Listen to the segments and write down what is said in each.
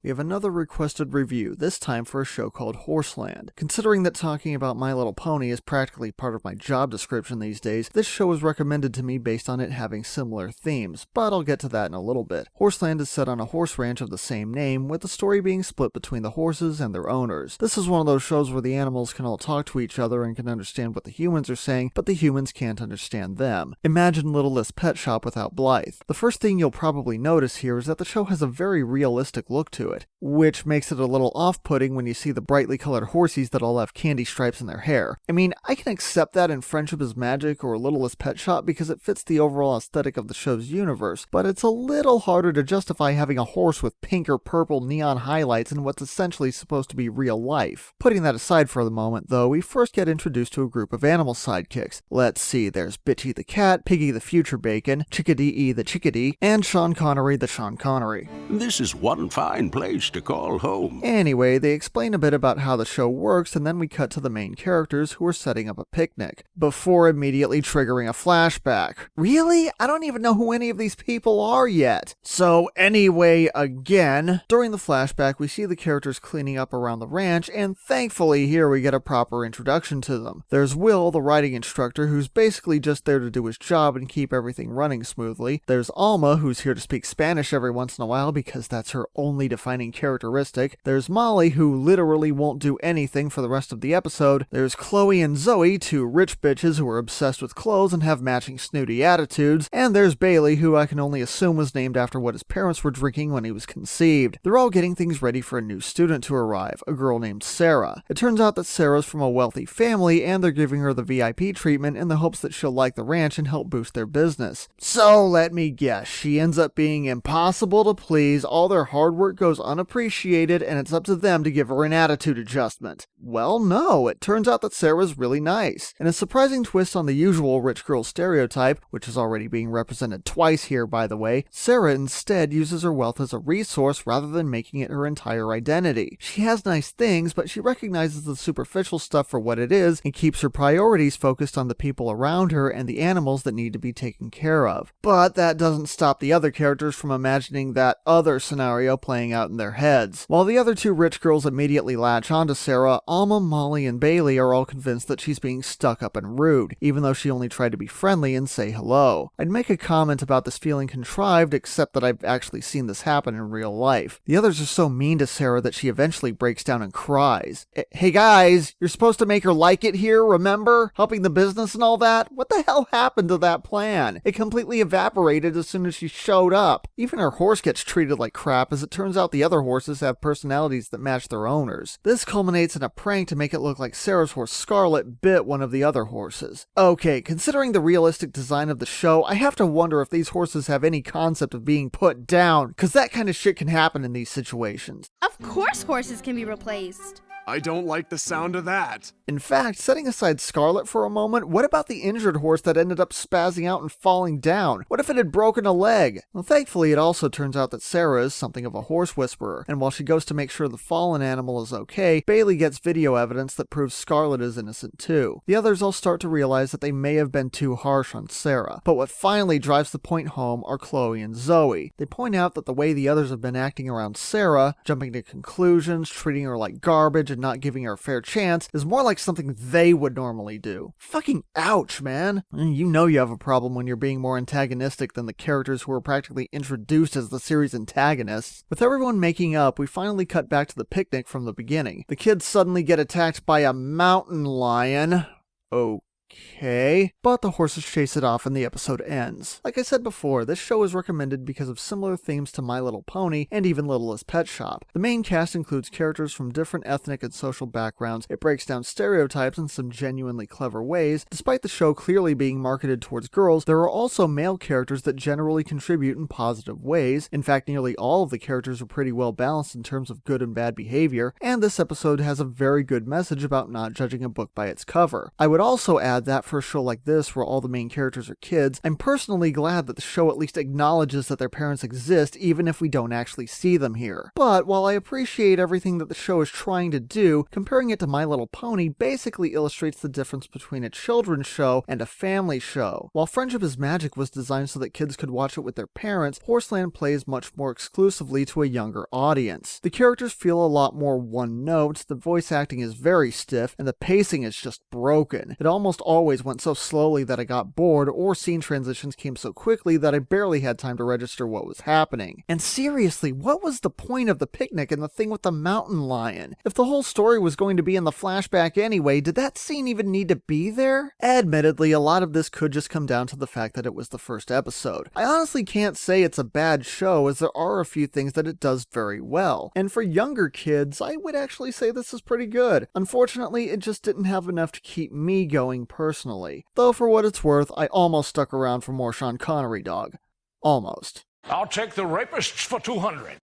We have another requested review, this time for a show called Horseland. Considering that talking about My Little Pony is practically part of my job description these days, this show was recommended to me based on it having similar themes, but I'll get to that in a little bit. Horseland is set on a horse ranch of the same name, with the story being split between the horses and their owners. This is one of those shows where the animals can all talk to each other and can understand what the humans are saying, but the humans can't understand them. Imagine Littlest Pet Shop without Blythe. The first thing you'll probably notice here is that the show has a very realistic look to it, which makes it a little off-putting when you see the brightly colored horsies that all have candy stripes in their hair. I mean, I can accept that in Friendship is Magic or Littlest Pet Shop because it fits the overall aesthetic of the show's universe, but it's a little harder to justify having a horse with pink or purple neon highlights in what's essentially supposed to be real life. Putting that aside for the moment, though, we first get introduced to a group of animal sidekicks. Let's see, there's Bitchy the cat, Piggy the future bacon, Chickadee the chickadee, and Sean Connery the Sean Connery. This is one fine place to call home. Anyway, they explain a bit about how the show works, and then we cut to the main characters who are setting up a picnic, before immediately triggering a flashback. Really? I don't even know who any of these people are yet. So anyway, again, during the flashback we see the characters cleaning up around the ranch, and thankfully here we get a proper introduction to them. There's Will, the riding instructor, who's basically just there to do his job and keep everything running smoothly. There's Alma, who's here to speak Spanish every once in a while because that's her only defining characteristic. There's Molly, who literally won't do anything for the rest of the episode. There's Chloe and Zoe, two rich bitches who are obsessed with clothes and have matching snooty attitudes. And there's Bailey, who I can only assume was named after what his parents were drinking when he was conceived. They're all getting things ready for a new student to arrive, a girl named Sarah. It turns out that Sarah's from a wealthy family, and they're giving her the VIP treatment in the hopes that she'll like the ranch and help boost their business. So let me guess, she ends up being impossible to please, all their hard work goes unappreciated, and it's up to them to give her an attitude adjustment. Well, no, it turns out that Sarah's really nice. In a surprising twist on the usual rich girl stereotype, which is already being represented twice here by the way, Sarah instead uses her wealth as a resource rather than making it her entire identity. She has nice things, but she recognizes the superficial stuff for what it is and keeps her priorities focused on the people around her and the animals that need to be taken care of. But that doesn't stop the other characters from imagining that other scenario playing out in their heads. While the other two rich girls immediately latch onto Sarah, Alma, Molly, and Bailey are all convinced that she's being stuck up and rude, even though she only tried to be friendly and say hello. I'd make a comment about this feeling contrived, except that I've actually seen this happen in real life. The others are so mean to Sarah that she eventually breaks down and cries. Hey guys, you're supposed to make her like it here, remember? Helping the business and all that? What the hell happened to that plan? It completely evaporated as soon as she showed up. Even her horse gets treated like crap, as it turns out the other horses have personalities that match their owners. This culminates in a prank to make it look like Sarah's horse Scarlet bit one of the other horses. Okay, considering the realistic design of the show, I have to wonder if these horses have any concept of being put down, cause that kind of shit can happen in these situations. Of course horses can be replaced. I don't like the sound of that. In fact, setting aside Scarlet for a moment, what about the injured horse that ended up spazzing out and falling down? What if it had broken a leg? Well, thankfully it also turns out that Sarah is something of a horse whisperer, and while she goes to make sure the fallen animal is okay, Bailey gets video evidence that proves Scarlet is innocent too. The others all start to realize that they may have been too harsh on Sarah, but what finally drives the point home are Chloe and Zoe. They point out that the way the others have been acting around Sarah, jumping to conclusions, treating her like garbage, and not giving her a fair chance, is more like something they would normally do. Fucking ouch, man. You know you have a problem when you're being more antagonistic than the characters who were practically introduced as the series antagonists. With everyone making up, we finally cut back to the picnic from the beginning. The kids suddenly get attacked by a mountain lion. Okay, but the horses chase it off and the episode ends. Like I said before, this show is recommended because of similar themes to My Little Pony and even Littlest Pet Shop. The main cast includes characters from different ethnic and social backgrounds. It breaks down stereotypes in some genuinely clever ways. Despite the show clearly being marketed towards girls, there are also male characters that generally contribute in positive ways. In fact, nearly all of the characters are pretty well balanced in terms of good and bad behavior, and this episode has a very good message about not judging a book by its cover. I would also add glad that for a show like this where all the main characters are kids, I'm personally glad that the show at least acknowledges that their parents exist even if we don't actually see them here. But while I appreciate everything that the show is trying to do, comparing it to My Little Pony basically illustrates the difference between a children's show and a family show. While Friendship is Magic was designed so that kids could watch it with their parents, Horseland plays much more exclusively to a younger audience. The characters feel a lot more one note, the voice acting is very stiff, and the pacing is just broken. It almost always went so slowly that I got bored, or scene transitions came so quickly that I barely had time to register what was happening. And seriously, what was the point of the picnic and the thing with the mountain lion? If the whole story was going to be in the flashback anyway, did that scene even need to be there? Admittedly, a lot of this could just come down to the fact that it was the first episode. I honestly can't say it's a bad show, as there are a few things that it does very well. And for younger kids, I would actually say this is pretty good. Unfortunately, it just didn't have enough to keep me going personally. Though for what it's worth, I almost stuck around for more Sean Connery, dog. Almost. I'll take the rapists for 200.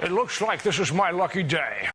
It looks like this is my lucky day.